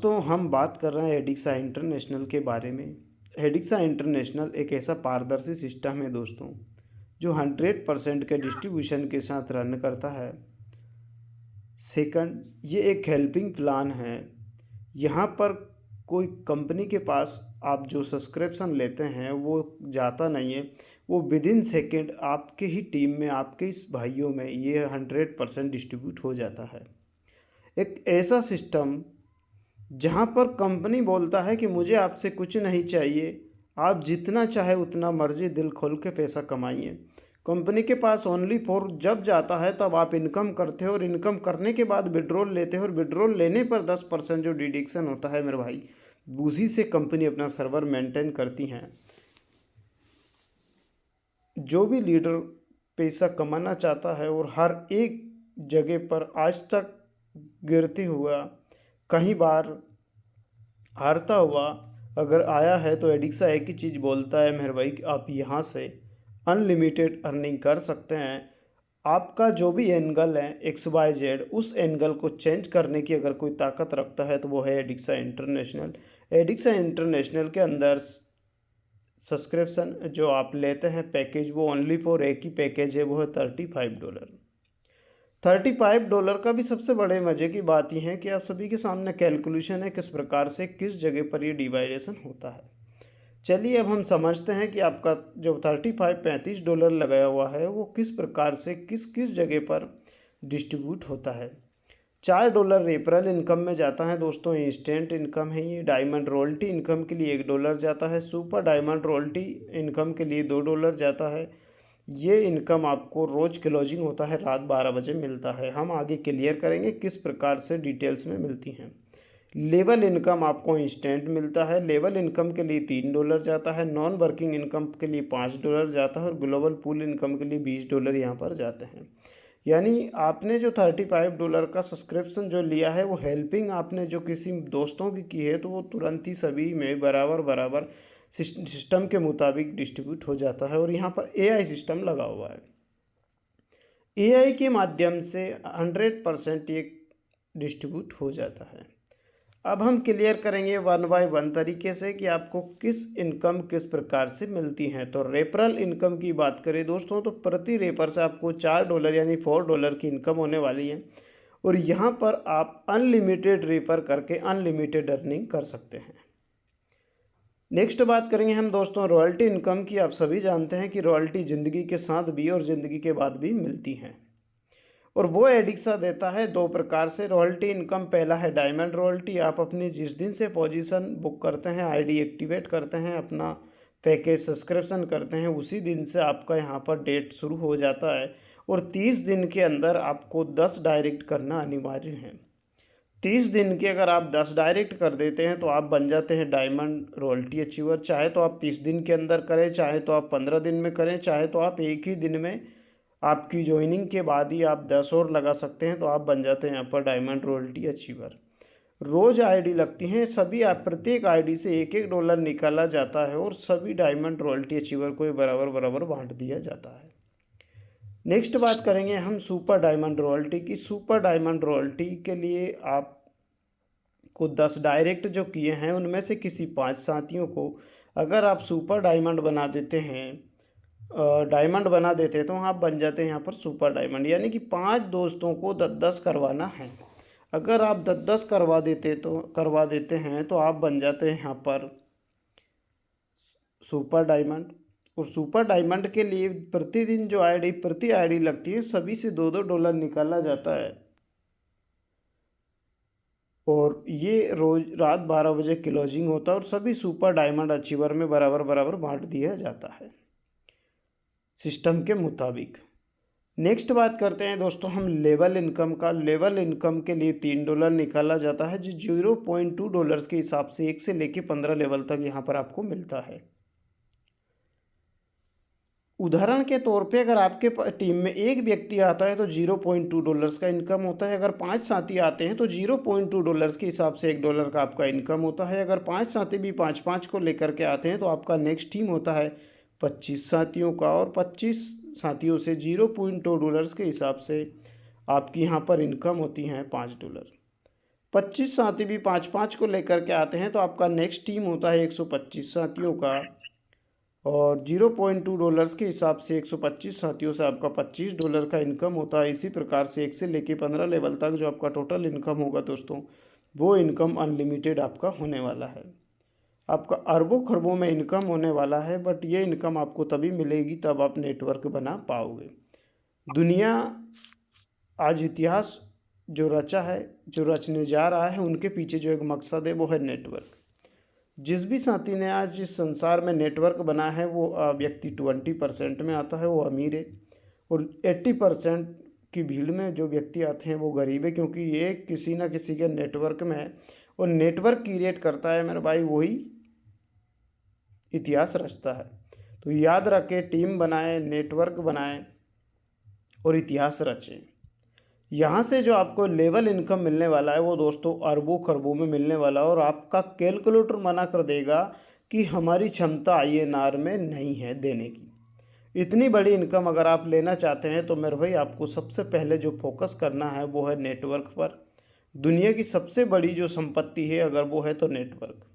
दोस्तों हम बात कर रहे हैं एडिक्सा इंटरनेशनल के बारे में। एडिक्सा इंटरनेशनल एक ऐसा पारदर्शी सिस्टम है दोस्तों, जो 100% के डिस्ट्रीब्यूशन के साथ रन करता है। सेकंड, ये एक हेल्पिंग प्लान है। यहाँ पर कोई कंपनी के पास आप जो सब्सक्रिप्शन लेते हैं वो जाता नहीं है, वो विद इन सेकेंड आपके ही टीम में, आपके इस भाइयों में ये 100% डिस्ट्रीब्यूट हो जाता है। एक ऐसा सिस्टम जहाँ पर कंपनी बोलता है कि मुझे आपसे कुछ नहीं चाहिए, आप जितना चाहे उतना मर्जी दिल खोल के पैसा कमाइए। कंपनी के पास ओनली फॉर जब जाता है तब आप इनकम करते हो, और इनकम करने के बाद विड्रॉल लेते हो, और विड्रॉल लेने पर 10% जो डिडक्शन होता है मेरे भाई, उसी से कंपनी अपना सर्वर मेंटेन करती हैं। जो भी लीडर पैसा कमाना चाहता है और हर एक जगह पर आज तक गिरते हुआ, कई बार हारता हुआ अगर आया है, तो एडिक्सा एक ही चीज़ बोलता है मेरे भाई कि आप यहाँ से अनलिमिटेड अर्निंग कर सकते हैं। आपका जो भी एंगल है XYZ, उस एंगल को चेंज करने की अगर कोई ताकत रखता है तो वो है एडिक्सा इंटरनेशनल। एडिक्सा इंटरनेशनल के अंदर सब्सक्रिप्शन जो आप लेते हैं पैकेज, वो ओनली फॉर एक ही पैकेज है, वो है $35। $35 का भी सबसे बड़े मज़े की बात यह है कि आप सभी के सामने कैलकुलेशन है किस प्रकार से किस जगह पर ये डिवाइडेशन होता है। चलिए अब हम समझते हैं कि आपका जो $35 लगाया हुआ है वो किस प्रकार से किस किस जगह पर डिस्ट्रीब्यूट होता है। $4 रेफरल इनकम में जाता है दोस्तों, इंस्टेंट इनकम है ये। डायमंड रॉयल्टी इनकम के लिए $1 जाता है। सुपर डायमंड रॉयल्टी इनकम के लिए $2 जाता है। ये इनकम आपको रोज़ क्लोजिंग होता है रात 12 बजे मिलता है। हम आगे क्लियर करेंगे किस प्रकार से डिटेल्स में मिलती हैं। लेवल इनकम आपको इंस्टेंट मिलता है। लेवल इनकम के लिए $3 जाता है। नॉन वर्किंग इनकम के लिए $5 जाता है, और ग्लोबल पूल इनकम के लिए $20 यहाँ पर जाते हैं। यानी आपने जो $35 का सब्सक्रिप्शन जो लिया है, वो हेल्पिंग आपने जो किसी दोस्तों की है, तो वो तुरंत ही सभी में बराबर बराबर सिस्टम के मुताबिक डिस्ट्रीब्यूट हो जाता है। और यहाँ पर AI सिस्टम लगा हुआ है। AI के माध्यम से 100% ये डिस्ट्रीब्यूट हो जाता है। अब हम क्लियर करेंगे 1 बाय 1 तरीके से कि आपको किस इनकम किस प्रकार से मिलती हैं। तो रेफरल इनकम की बात करें दोस्तों, तो प्रति रेफर से आपको $4 यानी $4 की इनकम होने वाली है, और यहाँ पर आप अनलिमिटेड रेफर करके अनलिमिटेड अर्निंग कर सकते हैं। नेक्स्ट बात करेंगे हम दोस्तों रॉयल्टी इनकम की। आप सभी जानते हैं कि रॉयल्टी ज़िंदगी के साथ भी और ज़िंदगी के बाद भी मिलती हैं, और वो एडिक्सा देता है 2 प्रकार से रॉयल्टी इनकम। पहला है डायमंड रॉयल्टी। आप अपनी जिस दिन से पोजीशन बुक करते हैं, ID एक्टिवेट करते हैं, अपना पैकेज सब्सक्रिप्शन करते हैं, उसी दिन से आपका यहाँ पर डेट शुरू हो जाता है, और 30 दिन के अंदर आपको 10 डायरेक्ट करना अनिवार्य है। 30 दिन के अगर आप 10 डायरेक्ट कर देते हैं तो आप बन जाते हैं डायमंड रॉयल्टी अचीवर। चाहे तो आप 30 दिन के अंदर करें, चाहे तो आप 15 दिन में करें, चाहे तो आप एक ही दिन में, आपकी ज्वाइनिंग के बाद ही आप 10 और लगा सकते हैं, तो आप बन जाते हैं यहाँ पर डायमंड रॉयल्टी अचीवर। रोज़ ID लगती हैं सभी, आप प्रत्येक ID से $1-1 निकाला जाता है, और सभी डायमंड रॉयल्टी अचीवर को बराबर बराबर बांट दिया जाता है। नेक्स्ट बात करेंगे हम सुपर डायमंड रॉयल्टी की। सुपर डायमंड रॉयल्टी के लिए आपको 10 डायरेक्ट जो किए हैं, उनमें से किसी 5 साथियों को अगर आप सुपर डायमंड बना देते हैं, डायमंड बना देते हैं, तो आप बन जाते हैं यहाँ पर सुपर डायमंड। यानी कि 5 दोस्तों को 10-10 करवाना है। अगर आप 10-10 करवा देते हैं तो आप बन जाते हैं यहाँ पर सुपर डायमंड। और सुपर डायमंड के लिए प्रतिदिन जो प्रति ID लगती है, सभी से $2-2 निकाला जाता है, और ये रोज रात 12 बजे क्लोजिंग होता है, और सभी सुपर डायमंड अचीवर में बराबर बराबर बांट दिया जाता है सिस्टम के मुताबिक। नेक्स्ट बात करते हैं दोस्तों हम लेवल इनकम का। लेवल इनकम के लिए $3 निकाला जाता है, जो $0.2 के हिसाब से 1 से लेके 15 लेवल तक यहाँ पर आपको मिलता है। उदाहरण के तौर पे अगर आपके टीम में एक व्यक्ति आता है तो $0.2 का इनकम होता है। अगर 5 साथी आते हैं तो $0.2 के हिसाब से $1 का आपका इनकम होता है। अगर 5 साथी भी 5-5 को लेकर के आते हैं तो आपका नेक्स्ट टीम होता है 25 साथियों का, और 25 साथियों से $0.2 के हिसाब से आपकी यहाँ पर इनकम होती हैं $5। 25 साथी भी 5-5 को लेकर के आते हैं तो आपका नेक्स्ट टीम होता है 125 साथियों का, और $0.2 के हिसाब से 125 साथियों से आपका $25 का इनकम होता है। इसी प्रकार से 1 से लेके 15 लेवल तक जो आपका टोटल इनकम होगा दोस्तों, वो इनकम अनलिमिटेड आपका होने वाला है। आपका अरबों खरबों में इनकम होने वाला है, बट ये इनकम आपको तभी मिलेगी तब आप नेटवर्क बना पाओगे। दुनिया आज इतिहास जो रचा है, जो रचने जा रहा है, उनके पीछे जो एक मकसद है वो है नेटवर्क। जिस भी साथी ने आज इस संसार में नेटवर्क बना है वो व्यक्ति 20% में आता है, वो अमीर है, और 80% की भीड़ में जो व्यक्ति आते हैं वो गरीब है, क्योंकि ये किसी ना किसी के नेटवर्क में है, और नेटवर्क क्रिएट करता है मेरे भाई वही इतिहास रचता है। तो याद रखें, टीम बनाएं, नेटवर्क बनाएं और इतिहास रचें। यहाँ से जो आपको लेवल इनकम मिलने वाला है वो दोस्तों अरबों खरबों में मिलने वाला है, और आपका कैलकुलेटर मना कर देगा कि हमारी क्षमता INR में नहीं है देने की। इतनी बड़ी इनकम अगर आप लेना चाहते हैं तो मेरे भाई आपको सबसे पहले जो फोकस करना है वो है नेटवर्क पर। दुनिया की सबसे बड़ी जो संपत्ति है अगर वो है तो नेटवर्क।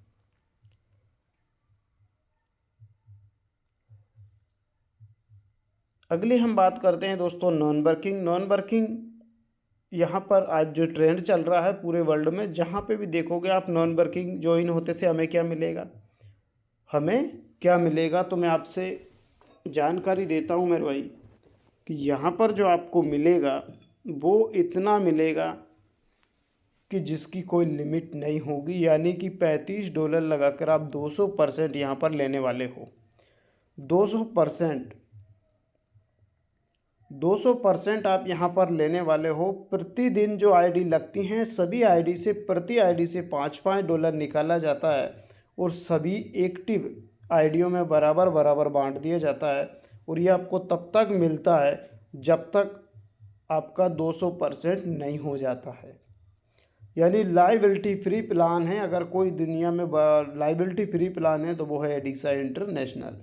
अगली हम बात करते हैं दोस्तों नॉन वर्किंग। यहाँ पर आज जो ट्रेंड चल रहा है पूरे वर्ल्ड में, जहाँ पे भी देखोगे आप नॉन वर्किंग ज्वाइन होते से हमें क्या मिलेगा, तो मैं आपसे जानकारी देता हूँ मेरे भाई कि यहाँ पर जो आपको मिलेगा वो इतना मिलेगा कि जिसकी कोई लिमिट नहीं होगी, यानी कि $35 लगाकर आप 200% यहाँ पर लेने वाले हो। 200% आप यहाँ पर लेने वाले हो। प्रतिदिन जो आईडी लगती हैं सभी आईडी से, प्रति आईडी से $5-5 निकाला जाता है, और सभी एक्टिव आईडियों में बराबर बराबर बांट दिया जाता है, और ये आपको तब तक मिलता है जब तक आपका 200% नहीं हो जाता है। यानी लाइबिलिटी फ्री प्लान है, अगर कोई दुनिया में लाइबिलिटी फ्री प्लान है तो वो है एडिक्सा इंटरनेशनल।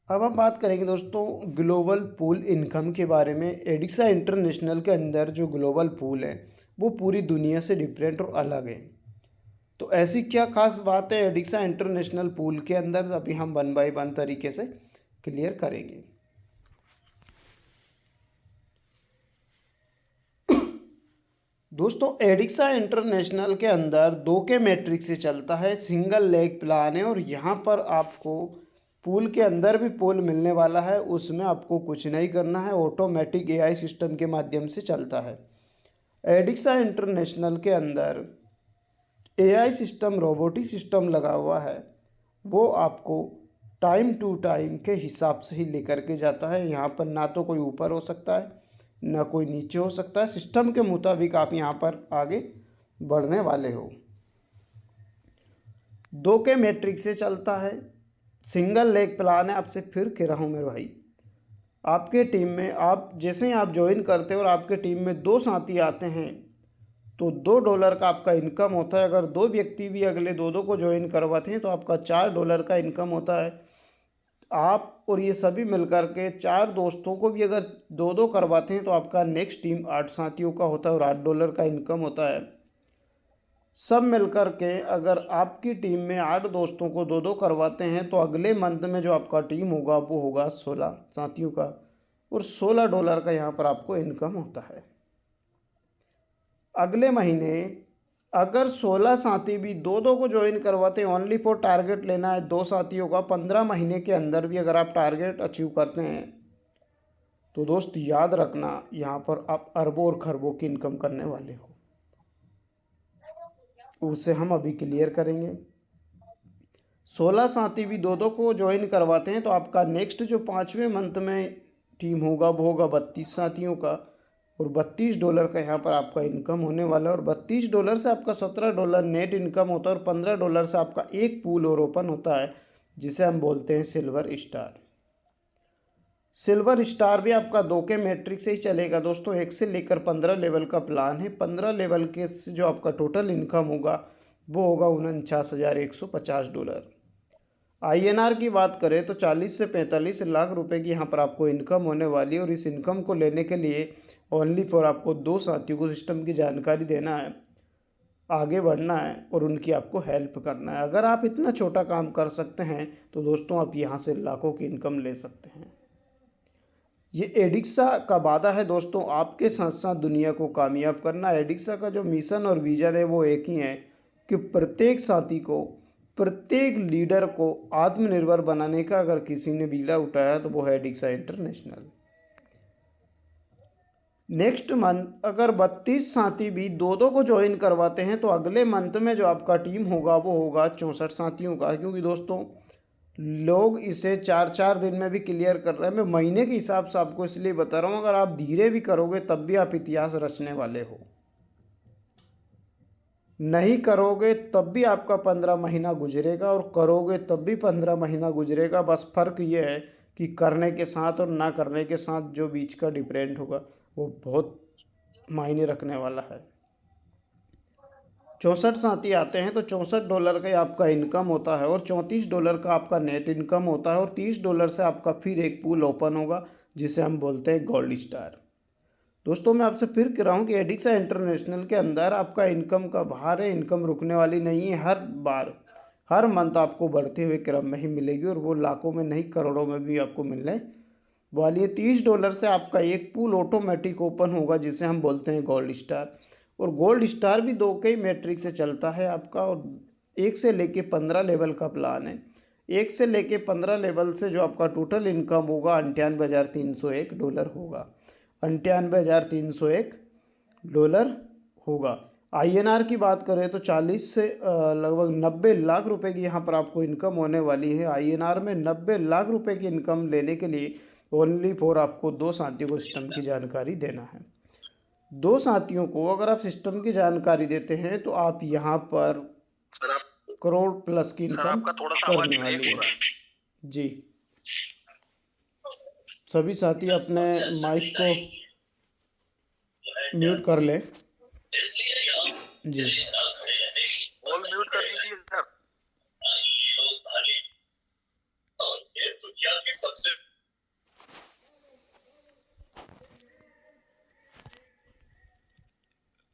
अब हम बात करेंगे दोस्तों ग्लोबल पूल इनकम के बारे में। एडिक्सा इंटरनेशनल के अंदर जो ग्लोबल पूल है वो पूरी दुनिया से डिफरेंट और अलग है। तो ऐसी क्या खास बात है एडिक्सा इंटरनेशनल पूल के अंदर, अभी हम 1 बाय 1 तरीके से क्लियर करेंगे। दोस्तों एडिक्सा इंटरनेशनल के अंदर 2 के मैट्रिक्स से चलता है, सिंगल लेग प्लान है, और यहाँ पर आपको पूल के अंदर भी पूल मिलने वाला है, उसमें आपको कुछ नहीं करना है, ऑटोमेटिक AI सिस्टम के माध्यम से चलता है। एडिक्सा इंटरनेशनल के अंदर AI सिस्टम, रोबोटिक सिस्टम लगा हुआ है, वो आपको टाइम टू टाइम के हिसाब से ही लेकर के जाता है। यहाँ पर ना तो कोई ऊपर हो सकता है ना कोई नीचे हो सकता है, सिस्टम के मुताबिक आप यहाँ पर आगे बढ़ने वाले हो। 2 के मैट्रिक्स से चलता है, सिंगल लेग प्लान है। आपसे फिर कह रहा हूँ मेरे भाई, आपके टीम में आप जैसे ही आप ज्वाइन करते हो और आपके टीम में 2 साथी आते हैं तो $2 का आपका इनकम होता है। अगर 2 व्यक्ति भी अगले 2-2 को ज्वाइन करवाते हैं तो आपका $4 का इनकम होता है। आप और ये सभी मिलकर के 4 दोस्तों को भी अगर 2-2 करवाते हैं तो आपका नेक्स्ट टीम 8 साथियों का होता है और $8 का इनकम होता है। सब मिलकर के अगर आपकी टीम में 8 दोस्तों को 2-2 करवाते हैं तो अगले मंथ में जो आपका टीम होगा वो होगा 16 साथियों का, और $16 का यहाँ पर आपको इनकम होता है। अगले महीने अगर 16 साथी भी 2-2 को ज्वाइन करवाते हैं, ओनली फॉर टारगेट लेना है 2 साथियों का, 15 महीने के अंदर भी अगर आप टारगेट अचीव करते हैं तो दोस्त याद रखना यहाँ पर आप अरबों और खरबों की इनकम करने वाले हो। उसे हम अभी क्लियर करेंगे। 16 साथी भी 2-2 को ज्वाइन करवाते हैं तो आपका नेक्स्ट जो 5वें मंथ में टीम होगा वो होगा 32 साथियों का, और $32 का यहाँ पर आपका इनकम होने वाला है। और $32 से आपका $17 नेट इनकम होता है, और $15 से आपका एक पूल और ओपन होता है जिसे हम बोलते हैं सिल्वर स्टार। सिल्वर स्टार भी आपका 2 के मैट्रिक से ही चलेगा दोस्तों। 1 से लेकर 15 लेवल का प्लान है। 15 लेवल के जो आपका टोटल इनकम होगा वो होगा $49,150। आईएनआर की बात करें तो 40 से 45 लाख रुपए की यहाँ पर आपको इनकम होने वाली है और इस इनकम को लेने के लिए ओनली फॉर आपको दो साथियों को सिस्टम की जानकारी देना है, आगे बढ़ना है और उनकी आपको हेल्प करना है। अगर आप इतना छोटा काम कर सकते हैं तो दोस्तों आप यहाँ से लाखों की इनकम ले सकते हैं। ये एडिक्सा का वादा है दोस्तों, आपके साथ साथ दुनिया को कामयाब करना। एडिक्सा का जो मिशन और विजन है वो एक ही है कि प्रत्येक साथी को, प्रत्येक लीडर को आत्मनिर्भर बनाने का अगर किसी ने बीड़ा उठाया तो वो है एडिक्सा इंटरनेशनल। नेक्स्ट मंथ अगर 32 साथी भी दो दो को ज्वाइन करवाते हैं तो अगले मंथ में जो आपका टीम होगा वो होगा 64 साथियों का। क्योंकि दोस्तों लोग इसे 4-4 दिन में भी क्लियर कर रहे हैं। मैं महीने के हिसाब से आपको इसलिए बता रहा हूँ, अगर आप धीरे भी करोगे तब भी आप इतिहास रचने वाले हो, नहीं करोगे तब भी आपका 15 महीना गुजरेगा और करोगे तब भी 15 महीना गुजरेगा। बस फ़र्क ये है कि करने के साथ और ना करने के साथ जो बीच का डिफरेंट होगा वो बहुत मायने रखने वाला है। 64 साथी आते हैं तो $64 का आपका इनकम होता है और $34 का आपका नेट इनकम होता है और $30 से आपका फिर एक पूल ओपन होगा जिसे हम बोलते हैं गोल्ड स्टार। दोस्तों मैं आपसे फिर कह रहा हूँ कि एडिक्सा इंटरनेशनल के अंदर आपका इनकम का बाहर है, इनकम रुकने वाली नहीं है। हर बार हर मंथ आपको बढ़ते हुए क्रम में ही मिलेगी और वो लाखों में नहीं करोड़ों में भी आपको मिलने वाली है। $30 से आपका एक पूल ऑटोमेटिक ओपन होगा जिसे हम बोलते हैं गोल्ड स्टार। और गोल्ड स्टार भी दो कई मैट्रिक से चलता है आपका, और 1 से लेके 15 लेवल का प्लान है। 1 से लेके 15 लेवल से जो आपका टोटल इनकम होगा $98,301 होगा, $98,301 होगा। आईएनआर की बात करें तो 40 से लगभग 90 लाख रुपए की यहाँ पर आपको इनकम होने वाली है। आईएनआर में 90 लाख रुपए की इनकम लेने के लिए ओनली फॉर आपको दो साथियों को सिस्टम की जानकारी देना है। दो साथियों को अगर आप सिस्टम की जानकारी देते हैं तो आप यहाँ पर करोड़ प्लस की इनकम करने वाली है। जी, सभी साथी अपने माइक को म्यूट कर लें। जी म्यूट कर दीजिए सर।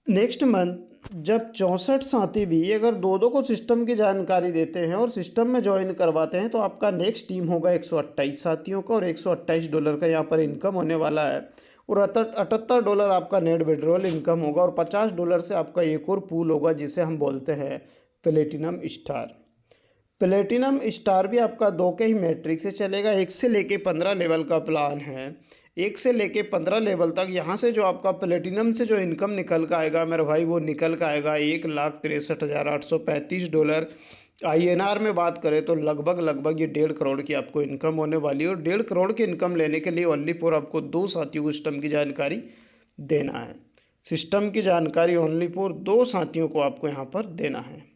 नेक्स्ट मंथ जब 64 साथी भी अगर दो दो को सिस्टम की जानकारी देते हैं और सिस्टम में ज्वाइन करवाते हैं तो आपका नेक्स्ट टीम होगा 128 साथियों का और $128 का यहाँ पर इनकम होने वाला है। और $78 आपका नेट विड्रॉल इनकम होगा और $50 से आपका एक और पूल होगा जिसे हम बोलते हैं प्लेटिनम स्टार। प्लेटिनम स्टार भी आपका दो के ही मैट्रिक से चलेगा। 1 से लेके 15 लेवल का प्लान है। 1 से लेके 15 लेवल तक यहाँ से जो आपका प्लेटिनम से जो इनकम निकल कर आएगा मेरे भाई, वो निकल कर आएगा $1,63,835। आईएनआर में बात करें तो लगभग ये 1.5 करोड़ की आपको इनकम होने वाली है। और 1.5 करोड़ की इनकम लेने के लिए ओनली फॉर आपको दो साथियों को सिस्टम की जानकारी देना है। सिस्टम की जानकारी ओनली फॉर दो साथियों को आपको यहाँ पर देना है।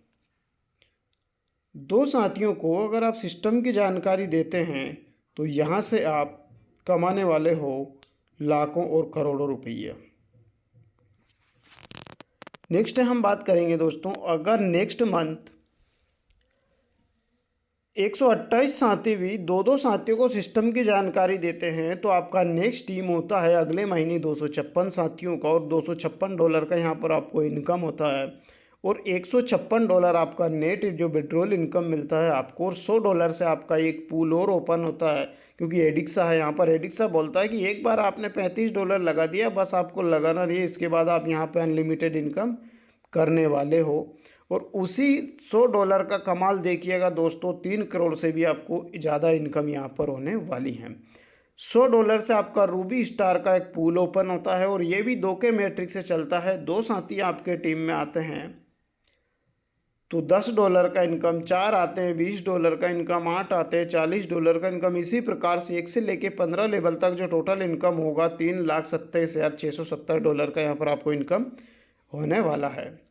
दो साथियों को अगर आप सिस्टम की जानकारी देते हैं तो यहाँ से आप कमाने वाले हो लाखों और करोड़ों रुपये। नेक्स्ट हम बात करेंगे दोस्तों, अगर नेक्स्ट मंथ 128 साथी भी दो साथियों को सिस्टम की जानकारी देते हैं तो आपका नेक्स्ट टीम होता है अगले महीने 256 साथियों का और $256 का यहाँ पर आपको इनकम होता है। और $156 आपका नेट जो विड्रॉल इनकम मिलता है आपको, और $100 से आपका एक पूल और ओपन होता है। क्योंकि एडिक्सा है यहाँ पर, एडिक्सा बोलता है कि एक बार आपने $35 लगा दिया, बस आपको लगाना नहीं है, इसके बाद आप यहाँ पे अनलिमिटेड इनकम करने वाले हो। और उसी $100 का कमाल देखिएगा दोस्तों, 3 करोड़ से भी आपको ज़्यादा इनकम यहाँ पर होने वाली है। $100 से आपका रूबी स्टार का एक पूल ओपन होता है और ये भी दो के मैट्रिक से चलता है। दो साथी आपके टीम में आते हैं तो $10 का इनकम, 4 आते हैं $20 का इनकम, 8 आते हैं $40 का इनकम। इसी प्रकार से 1 से लेके 15 लेवल तक जो टोटल इनकम होगा $3,27,670 का यहाँ पर आपको इनकम होने वाला है।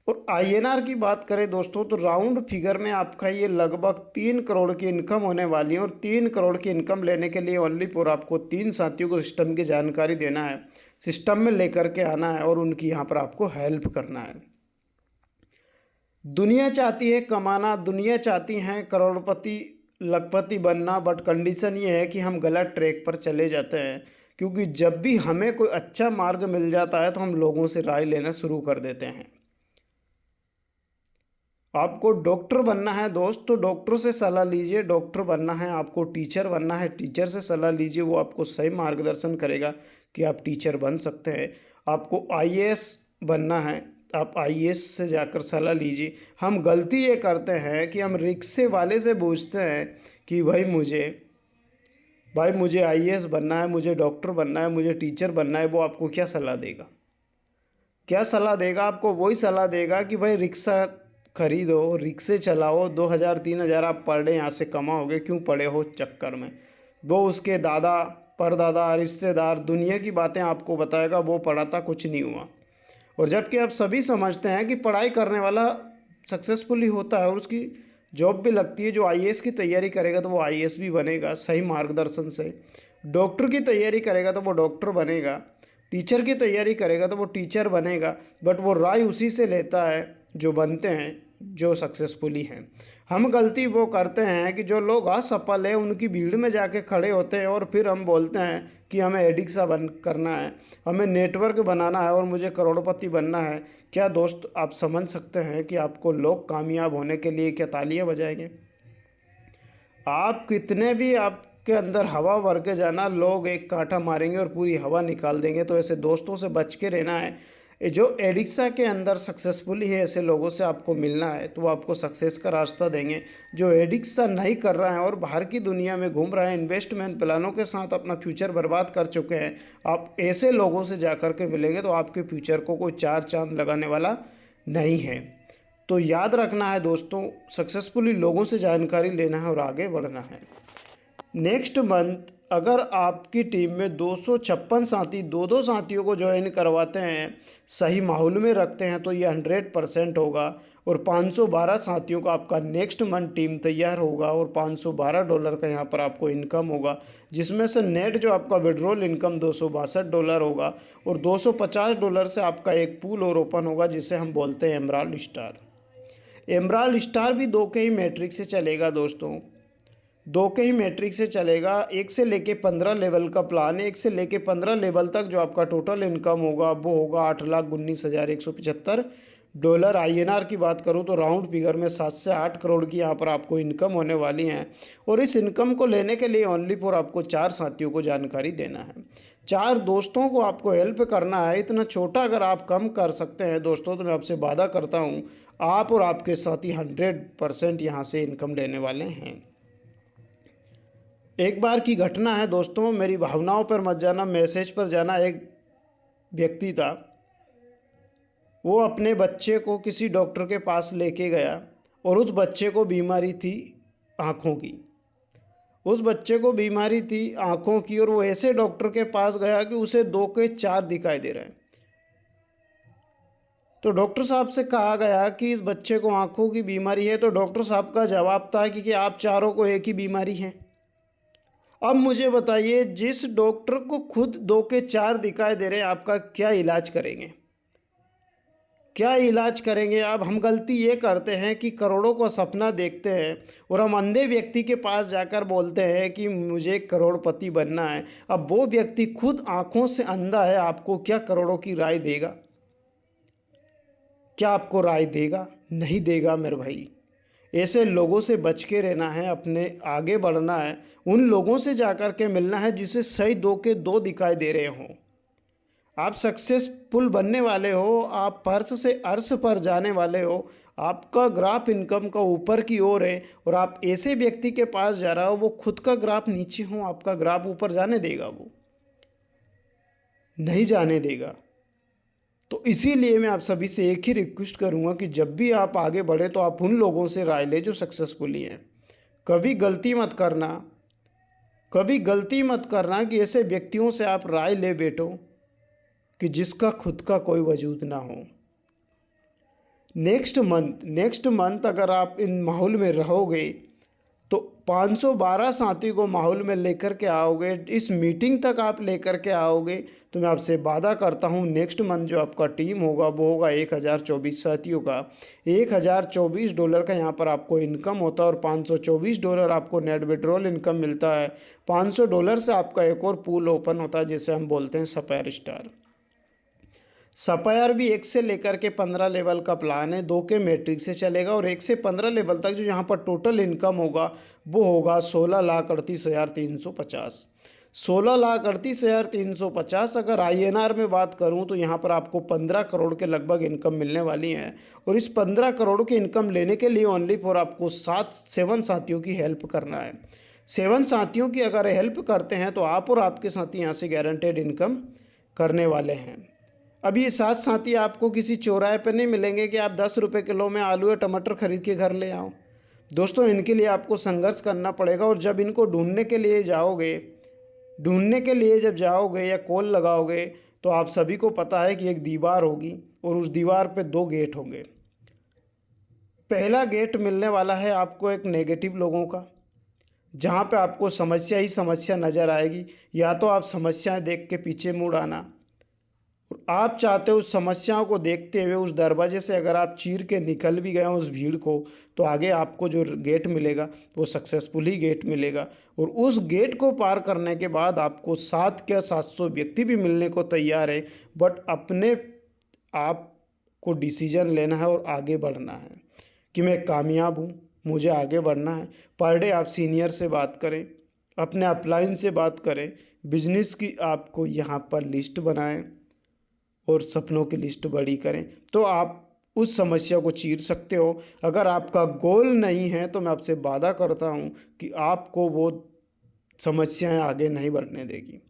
और आईएनआर की बात करें दोस्तों तो राउंड फिगर में आपका ये लगभग 3 करोड़ की इनकम होने वाली है। और 3 करोड़ की इनकम लेने के लिए ओनली फॉर आपको 3 साथियों को सिस्टम की जानकारी देना है, सिस्टम में लेकर के आना है और उनकी यहाँ पर आपको हेल्प करना है। दुनिया चाहती है कमाना, दुनिया चाहती है करोड़पति लखपति बनना, बट कंडीशन ये है कि हम गलत ट्रैक पर चले जाते हैं। क्योंकि जब भी हमें कोई अच्छा मार्ग मिल जाता है तो हम लोगों से राय लेना शुरू कर देते हैं। आपको डॉक्टर बनना है दोस्त तो डॉक्टर से सलाह लीजिए, डॉक्टर बनना है, आपको टीचर बनना है, टीचर से सलाह लीजिए, वो आपको सही मार्गदर्शन करेगा कि आप टीचर बन सकते हैं। आपको आईएएस बनना है, आप आईएएस से जाकर सलाह लीजिए। हम गलती ये करते हैं कि हम रिक्शे वाले से पूछते हैं कि भाई मुझे आईएएस बनना है, मुझे डॉक्टर बनना है, मुझे टीचर बनना है। वो आपको क्या सलाह देगा? क्या सलाह देगा? आपको वही सलाह देगा कि भाई रिक्शा खरीदो, रिक्शे चलाओ, 2000 3000 आप पर डे यहाँ से कमाओगे, क्यों पड़े हो चक्कर में। वो उसके दादा परदादा रिश्तेदार दुनिया की बातें आपको बताएगा, वो पढ़ा था कुछ नहीं हुआ। और जबकि आप सभी समझते हैं कि पढ़ाई करने वाला सक्सेसफुल ही होता है और उसकी जॉब भी लगती है। जो आईएएस की तैयारी करेगा तो वो आईएएस भी बनेगा सही मार्गदर्शन से, डॉक्टर की तैयारी करेगा तो वो डॉक्टर बनेगा, टीचर की तैयारी करेगा तो वो टीचर बनेगा। बट वो राय उसी से लेता है जो बनते हैं, जो सक्सेसफुली हैं। हम गलती वो करते हैं कि जो लोग असफल हैं उनकी भीड़ में जाके खड़े होते हैं और फिर हम बोलते हैं कि हमें एडिक्सा बन करना है, हमें नेटवर्क बनाना है और मुझे करोड़पति बनना है। क्या दोस्त आप समझ सकते हैं कि आपको लोग कामयाब होने के लिए क्या तालियां बजाएंगे? आप कितने भी आपके अंदर हवा भर के जाना, लोग एक कांटा मारेंगे और पूरी हवा निकाल देंगे। तो ऐसे दोस्तों से बच के रहना है। ये जो एडिक्सा के अंदर सक्सेसफुली है, ऐसे लोगों से आपको मिलना है तो वो आपको सक्सेस का रास्ता देंगे। जो एडिक्सा नहीं कर रहा है और बाहर की दुनिया में घूम रहा है, इन्वेस्टमेंट प्लानों के साथ अपना फ्यूचर बर्बाद कर चुके हैं, आप ऐसे लोगों से जा कर के मिलेंगे तो आपके फ्यूचर को कोई चार चांद लगाने वाला नहीं है। तो याद रखना है दोस्तों, सक्सेसफुली लोगों से जानकारी लेना है और आगे बढ़ना है। नेक्स्ट मंथ अगर आपकी टीम में 256 साथी दो दो साथियों को ज्वाइन करवाते हैं, सही माहौल में रखते हैं, तो ये 100% होगा। और 512 साथियों का आपका नेक्स्ट मंथ टीम तैयार होगा और $512 का यहाँ पर आपको इनकम होगा, जिसमें से नेट जो आपका विड्रॉल इनकम $262 होगा और $250 से आपका एक पूल और ओपन होगा जिसे हम बोलते हैं एमराल्ड स्टार। एमराल्ड स्टार भी 2 के ही मैट्रिक से चलेगा दोस्तों, 2 के ही मैट्रिक से चलेगा। 1 से लेके 15 लेवल का प्लान है। 1 से लेके 15 लेवल तक जो आपका टोटल इनकम होगा वो होगा $8,19,175। आईएनआर की बात करूँ तो राउंड फिगर में 7 से 8 करोड़ की यहाँ पर आपको इनकम होने वाली है। और इस इनकम को लेने के लिए ओनली फॉर आपको 4 साथियों को जानकारी देना है, 4 दोस्तों को आपको हेल्प करना है। इतना छोटा अगर आप कम कर सकते हैं दोस्तों, तो मैं आपसे वादा करता हूँ आप और आपके साथी 100% यहाँ से इनकम लेने वाले हैं। एक बार की घटना है दोस्तों, मेरी भावनाओं पर मत जाना, मैसेज पर जाना। एक व्यक्ति था, वो अपने बच्चे को किसी डॉक्टर के पास लेके गया और उस बच्चे को बीमारी थी आँखों की। उस बच्चे को बीमारी थी आँखों की और वो ऐसे डॉक्टर के पास गया कि उसे 2 के 4 दिखाई दे रहे हैं। तो डॉक्टर साहब से कहा गया कि इस बच्चे को आँखों की बीमारी है, तो डॉक्टर साहब का जवाब था कि आप चारों को एक ही बीमारी है। अब मुझे बताइए, जिस डॉक्टर को खुद 2 के 4 दिखाई दे रहे हैं, आपका क्या इलाज करेंगे? क्या इलाज करेंगे आप? हम गलती ये करते हैं कि करोड़ों का सपना देखते हैं और हम अंधे व्यक्ति के पास जाकर बोलते हैं कि मुझे करोड़पति बनना है। अब वो व्यक्ति खुद आंखों से अंधा है, आपको क्या करोड़ों की राय देगा? क्या आपको राय देगा? नहीं देगा मेरे भाई। ऐसे लोगों से बच के रहना है, अपने आगे बढ़ना है, उन लोगों से जाकर के मिलना है जिसे सही 2 के 2 दिखाई दे रहे हों। आप सक्सेसफुल बनने वाले हो, आप फर्श से अर्श पर जाने वाले हो, आपका ग्राफ इनकम का ऊपर की ओर है और आप ऐसे व्यक्ति के पास जा रहा हो वो खुद का ग्राफ नीचे हो, आपका ग्राफ ऊपर जाने देगा? वो नहीं जाने देगा। तो इसीलिए मैं आप सभी से एक ही रिक्वेस्ट करूंगा कि जब भी आप आगे बढ़े तो आप उन लोगों से राय ले जो सक्सेसफुली हैं। कभी गलती मत करना, कभी गलती मत करना कि ऐसे व्यक्तियों से आप राय ले बैठो कि जिसका खुद का कोई वजूद ना हो। नेक्स्ट मंथ अगर आप इन माहौल में रहोगे तो 512 साथियों को माहौल में लेकर के आओगे, इस मीटिंग तक आप लेकर के आओगे, तो मैं आपसे वादा करता हूँ नेक्स्ट मंथ जो आपका टीम होगा वो होगा 1024 साथियों का। $1024 का यहाँ पर आपको इनकम होता है और $524 आपको नेट विड्रॉल इनकम मिलता है। $500 से आपका एक और पूल ओपन होता है जिसे हम बोलते हैं सफायर स्टार। सफायर भी 1 से लेकर के 15 लेवल का प्लान है, 2 के मैट्रिक से चलेगा और 1 से 15 लेवल तक जो यहाँ पर टोटल इनकम होगा वो होगा 16,38,350। 16,38,350 अगर INR में बात करूँ तो यहाँ पर आपको 15 करोड़ के लगभग इनकम मिलने वाली है। और इस 15 करोड़ की इनकम लेने के लिए ओनली फॉर आपको 7 साथियों की हेल्प करना है। 7 साथियों की अगर हेल्प करते हैं तो आप और आपके साथी यहाँ से गारंटेड इनकम करने वाले हैं। अब ये 7 साथी आपको किसी चौराहे पर नहीं मिलेंगे कि आप 10 रुपये किलो में आलू या टमाटर खरीद के घर ले आओ। दोस्तों, इनके लिए आपको संघर्ष करना पड़ेगा और जब इनको ढूंढने के लिए जब जाओगे या कॉल लगाओगे तो आप सभी को पता है कि एक दीवार होगी और उस दीवार पे 2 गेट होंगे। पहला गेट मिलने वाला है आपको एक नेगेटिव लोगों का, जहाँ पे आपको समस्या ही समस्या नज़र आएगी। या तो आप समस्याएं देख के पीछे मुड़ आना, आप चाहते हो उस समस्याओं को देखते हुए उस दरवाजे से अगर आप चीर के निकल भी गए उस भीड़ को, तो आगे आपको जो गेट मिलेगा वो सक्सेसफुली गेट मिलेगा। और उस गेट को पार करने के बाद आपको 7 या 700 व्यक्ति भी मिलने को तैयार है, बट अपने आप को डिसीजन लेना है और आगे बढ़ना है कि मैं कामयाब हूँ, मुझे आगे बढ़ना है। पर डे आप सीनियर से बात करें, अपने अपलाइन से बात करें, बिजनेस की आपको यहाँ पर लिस्ट बनाएं और सपनों की लिस्ट बड़ी करें, तो आप उस समस्या को चीर सकते हो। अगर आपका गोल नहीं है तो मैं आपसे वादा करता हूँ कि आपको वो समस्याएं आगे नहीं बढ़ने देगी।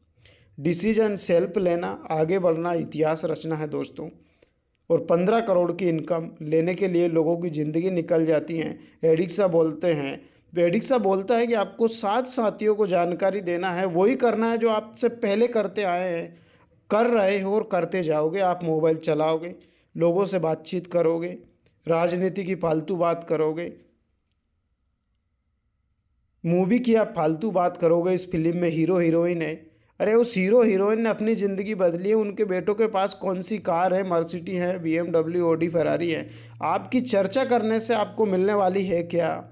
डिसीजन सेल्फ लेना, आगे बढ़ना, इतिहास रचना है दोस्तों। और 15 करोड़ की इनकम लेने के लिए लोगों की ज़िंदगी निकल जाती है। एडिक्सा बोलता है कि आपको 7 साथियों को जानकारी देना है, वही करना है जो आपसे पहले करते आए हैं, कर रहे हो और करते जाओगे। आप मोबाइल चलाओगे, लोगों से बातचीत करोगे, राजनीति की फालतू बात करोगे, मूवी की आप फालतू बात करोगे। इस फिल्म में हीरो हीरोइन है, अरे उस हीरो हीरोइन ने अपनी ज़िंदगी बदली है। उनके बेटों के पास कौन सी कार है, मर्सिडीज है, BMW, ऑडी, फरारी है। आपकी चर्चा करने से आपको मिलने वाली है क्या?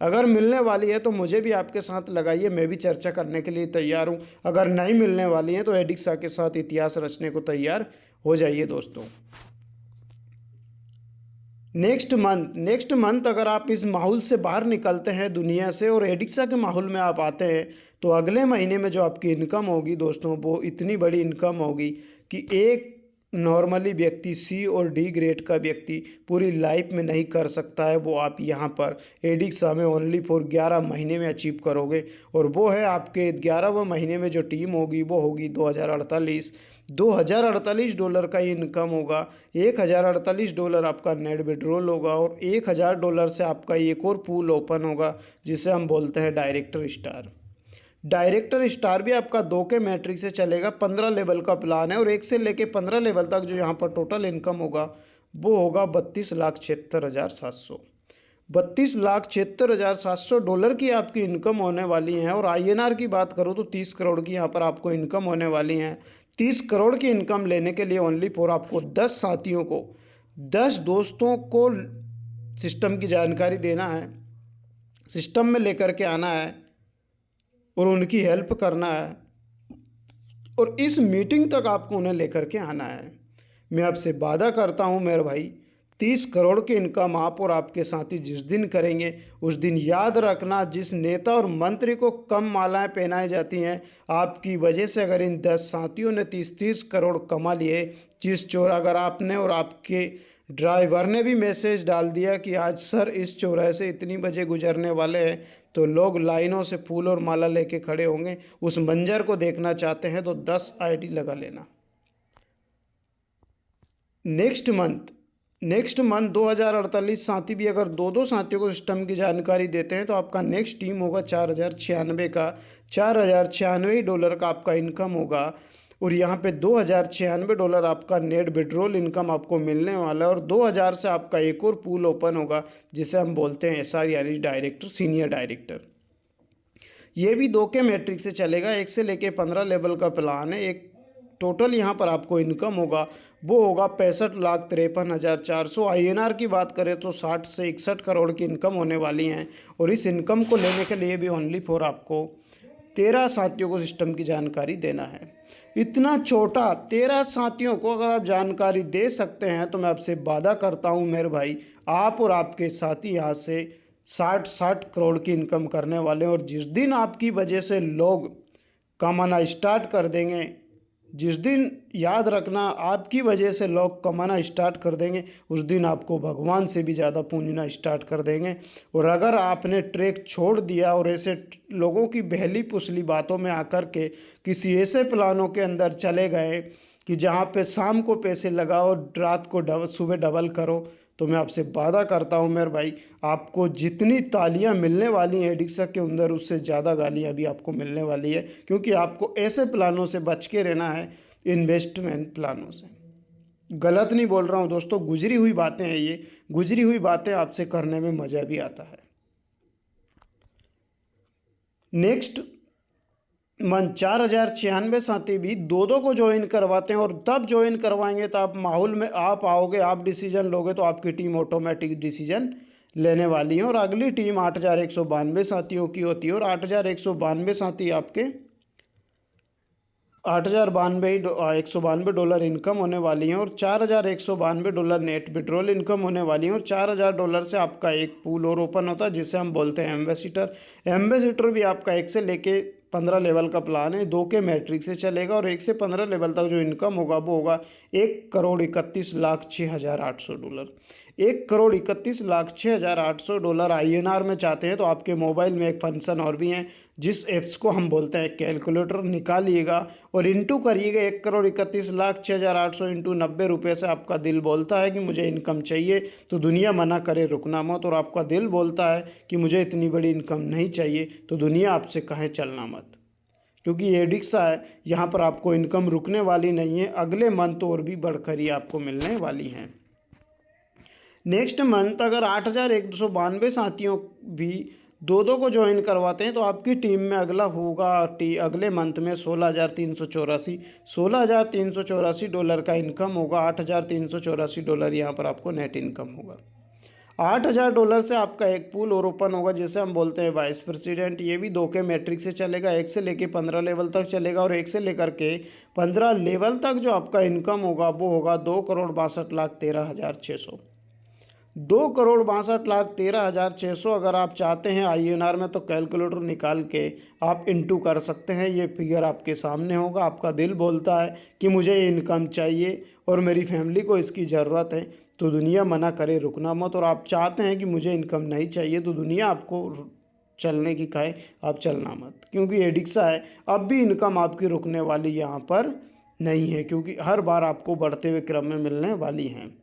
अगर मिलने वाली है तो मुझे भी आपके साथ लगाइए, मैं भी चर्चा करने के लिए तैयार हूँ। अगर नहीं मिलने वाली है तो एडिक्सा के साथ इतिहास रचने को तैयार हो जाइए दोस्तों। नेक्स्ट मंथ अगर आप इस माहौल से बाहर निकलते हैं दुनिया से और एडिक्सा के माहौल में आप आते हैं, तो अगले महीने में जो आपकी इनकम होगी दोस्तों वो इतनी बड़ी इनकम होगी कि एक नॉर्मली व्यक्ति C और D ग्रेड का व्यक्ति पूरी लाइफ में नहीं कर सकता है, वो आप यहाँ पर एडिक्सा में ओनली फॉर 11 महीने में अचीव करोगे। और वो है आपके 11वें महीने में जो टीम होगी वो होगी $2048 का इनकम होगा। $1048 आपका नेट विड्रॉल होगा और $1000 से आपका एक और पूल ओपन होगा जिसे हम बोलते हैं डायरेक्टर स्टार भी आपका 2 के मैट्रिक से चलेगा। 15 लेवल का प्लान है और 1 से लेके 15 लेवल तक जो यहाँ पर टोटल इनकम होगा वो होगा $32,76,700। $32,76,700 की आपकी इनकम होने वाली है। और INR की बात करूँ तो 30 करोड़ की यहाँ पर आपको इनकम होने वाली है। 30 करोड़ की इनकम लेने के लिए ओनली फॉर आपको 10 साथियों को, 10 दोस्तों को सिस्टम की जानकारी देना है, सिस्टम में लेकर के आना है और उनकी हेल्प करना है और इस मीटिंग तक आपको उन्हें लेकर के आना है। मैं आपसे वादा करता हूं मेरे भाई, 30 करोड़ की इनकम आप और आपके साथी जिस दिन करेंगे उस दिन याद रखना, जिस नेता और मंत्री को कम मालाएं पहनाई जाती हैं, आपकी वजह से अगर इन 10 साथियों ने 30 करोड़ कमा लिए, जिस चौराहे अगर आपने और आपके ड्राइवर ने भी मैसेज डाल दिया कि आज सर इस चौराहे से इतनी बजे गुजरने वाले हैं, तो लोग लाइनों से फूल और माला लेके खड़े होंगे। उस मंजर को देखना चाहते हैं तो 10 ID लगा लेना। नेक्स्ट मंथ 2048 साथी भी अगर 2 साथियों को सिस्टम की जानकारी देते हैं तो आपका नेक्स्ट टीम होगा $4096 का। $4096 का आपका इनकम होगा। और यहाँ पे $2096 आपका नेट विड्रॉल इनकम आपको मिलने वाला है। और 2000 से आपका एक और पूल ओपन होगा जिसे हम बोलते हैं एसआर यानी डायरेक्टर सीनियर डायरेक्टर। ये भी 2 के मैट्रिक से चलेगा, 1 से लेके 15 लेवल का प्लान है। एक टोटल यहाँ पर आपको इनकम होगा वो होगा 65,53,400। INR की बात करें तो 60 से 61 करोड़ की इनकम होने वाली हैं। और इस इनकम को लेने के लिए भी ओनली फॉर आपको 13 साथियों को सिस्टम की जानकारी देना है। इतना छोटा 13 साथियों को अगर आप जानकारी दे सकते हैं तो मैं आपसे वादा करता हूँ मेरे भाई, आप और आपके साथी यहाँ से 60 करोड़ की इनकम करने वाले हैं। और जिस दिन आपकी वजह से लोग कमाना स्टार्ट कर देंगे, जिस दिन याद रखना आपकी वजह से लोग कमाना स्टार्ट कर देंगे, उस दिन आपको भगवान से भी ज़्यादा पूजना स्टार्ट कर देंगे। और अगर आपने ट्रैक छोड़ दिया और ऐसे लोगों की बहली पुसली बातों में आकर के किसी ऐसे प्लानों के अंदर चले गए कि जहाँ पे शाम को पैसे लगाओ रात को सुबह डबल करो, तो मैं आपसे वादा करता हूँ मेरे भाई, आपको जितनी तालियां मिलने वाली हैं एडिक्सा के अंदर उससे ज़्यादा गालियां भी आपको मिलने वाली है। क्योंकि आपको ऐसे प्लानों से बच के रहना है, इन्वेस्टमेंट प्लानों से। गलत नहीं बोल रहा हूँ दोस्तों, गुजरी हुई बातें हैं ये, गुजरी हुई बातें आपसे करने में मज़ा भी आता है। नेक्स्ट मंथ 4096 साथी भी दो को ज्वाइन करवाते हैं। और तब ज्वाइन करवाएंगे तो आप माहौल में आप आओगे, आप डिसीजन लोगे तो आपकी टीम ऑटोमेटिक डिसीजन लेने वाली है। और अगली टीम 8192 साथियों की होती है। और 8192 साथी आपके $1,92 इनकम होने वाली हैं। और $4,192 नेट विड्रॉल इनकम होने वाली है। और $4,000 से आपका एक पूल और ओपन होता है जिसे हम बोलते हैं एम्बेसिडर। एम्बेसिडर भी आपका 1 से लेके 15 लेवल का प्लान है, 2 के मैट्रिक से चलेगा। और 1 से 15 लेवल तक जो इनकम होगा वो होगा $1,31,06,800। $1,31,06,800 INR में चाहते हैं तो आपके मोबाइल में एक फंक्शन और भी है जिस एप्स को हम बोलते हैं कैलकुलेटर, निकालिएगा और इंटू करिएगा। 1,31,06,800 इंटू 90 रुपये से आपका दिल बोलता है कि मुझे इनकम चाहिए तो दुनिया मना करे रुकना मत। और आपका दिल बोलता है कि मुझे इतनी बड़ी इनकम नहीं चाहिए तो दुनिया आपसे कहे चलना मत। क्योंकि ये एडिक्सा है, यहाँ पर आपको इनकम रुकने वाली नहीं है, अगले मंथ और भी बढ़कर ही आपको मिलने वाली हैं। नेक्स्ट मंथ अगर 8192 साथियों भी दो को ज्वाइन करवाते हैं तो आपकी टीम में अगला होगा अगले मंथ में $16,384 का इनकम होगा। $8,384 यहाँ पर आपको नेट इनकम होगा। $8,000 से आपका एक पूल और ओपन होगा जिसे हम बोलते हैं वाइस प्रेसिडेंट। ये भी 2 के मैट्रिक से चलेगा, 1 से लेके 15 लेवल तक चलेगा। और 1 से लेकर के 15 लेवल तक जो आपका इनकम होगा वो होगा 2,62,13,600। 2,62,13,600 अगर आप चाहते हैं INR में तो कैलकुलेटर निकाल के आप इंटू कर सकते हैं। ये फिगर आपके सामने होगा। आपका दिल बोलता है कि मुझे इनकम चाहिए और मेरी फैमिली को इसकी ज़रूरत है तो दुनिया मना करे रुकना मत। और आप चाहते हैं कि मुझे इनकम नहीं चाहिए तो दुनिया आपको चलने की कहे आप चलना मत। क्योंकि एडिक्सा है, अब भी इनकम आपकी रुकने वाली यहाँ पर नहीं है क्योंकि हर बार आपको बढ़ते हुए क्रम में मिलने वाली हैं।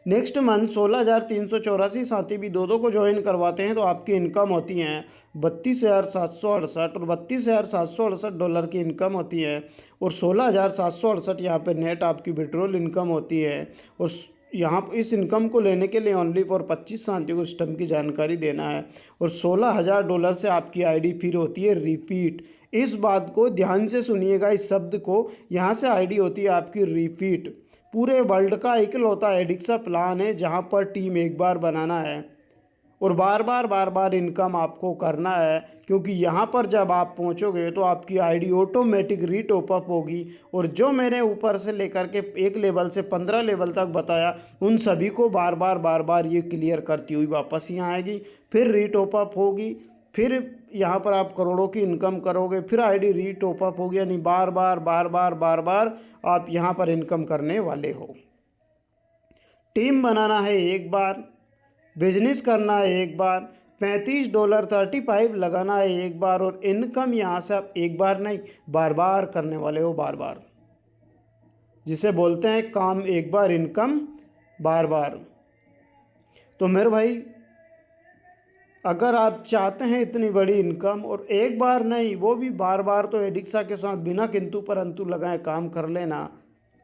नेक्स्ट मंथ 16,384 साथी भी दो को ज्वाइन करवाते हैं तो आपकी इनकम होती हैं 32,768। और $32,768 की इनकम होती है। और 16,768 यहाँ पे नेट आपकी विड्रॉल इनकम होती है। और यहाँ पर इस इनकम को लेने के लिए ओनली फॉर 25 साथियों को सिस्टम की जानकारी देना है। और $16,000 से आपकी ID फिर होती है रिपीट। इस बात को ध्यान से सुनिएगा, इस शब्द को, यहाँ से ID होती है आपकी रिपीट। पूरे वर्ल्ड का इकलौता एडिक्सा प्लान है जहाँ पर टीम एक बार बनाना है और बार बार इनकम आपको करना है। क्योंकि यहाँ पर जब आप पहुँचोगे तो आपकी ID ऑटोमेटिक रीटॉप अप होगी। और जो मैंने ऊपर से लेकर के 1 लेवल से 15 लेवल तक बताया उन सभी को बार बार ये क्लियर करती हुई वापस यहाँ आएगी, फिर रीटॉप अप होगी, फिर यहाँ पर आप करोड़ों की इनकम करोगे, फिर ID रीटॉप अप होगी। यानी बार बार आप यहाँ पर इनकम करने वाले हो। टीम बनाना है एक बार, बिजनेस करना है एक बार, $35 35 लगाना है एक बार। और इनकम यहाँ से आप एक बार नहीं बार करने वाले हो, बार, जिसे बोलते हैं काम एक बार इनकम बार। तो मेरे भाई अगर आप चाहते हैं इतनी बड़ी इनकम और एक बार नहीं वो भी बार बार, तो एडिक्सा के साथ बिना किंतु परंतु लगाए काम कर लेना।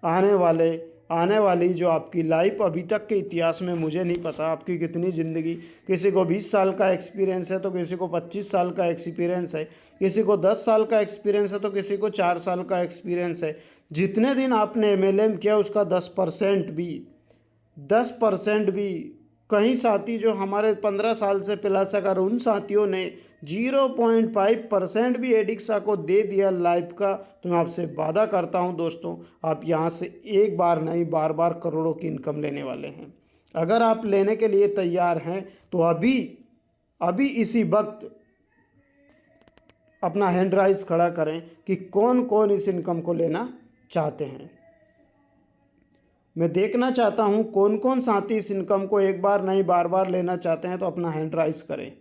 आने वाली जो आपकी लाइफ, अभी तक के इतिहास में मुझे नहीं पता आपकी कितनी ज़िंदगी, किसी को 20 साल का एक्सपीरियंस है तो किसी को 25 साल का एक्सपीरियंस है, किसी को 10 साल का एक्सपीरियंस है तो किसी को 4 साल का एक्सपीरियंस है। जितने दिन आपने MLM किया उसका 10% भी कई साथी जो हमारे 15 साल से प्लस, अगर उन साथियों ने 0.5% भी एडिक्सा को दे दिया लाइफ का, तो मैं आपसे वादा करता हूं दोस्तों, आप यहां से एक बार नहीं बार बार करोड़ों की इनकम लेने वाले हैं। अगर आप लेने के लिए तैयार हैं तो अभी इसी वक्त अपना हैंड राइज खड़ा करें कि कौन कौन इस इनकम को लेना चाहते हैं। मैं देखना चाहता हूं कौन कौन साथी इस इनकम को एक बार नहीं बार बार लेना चाहते हैं, तो अपना हैंड राइज करें।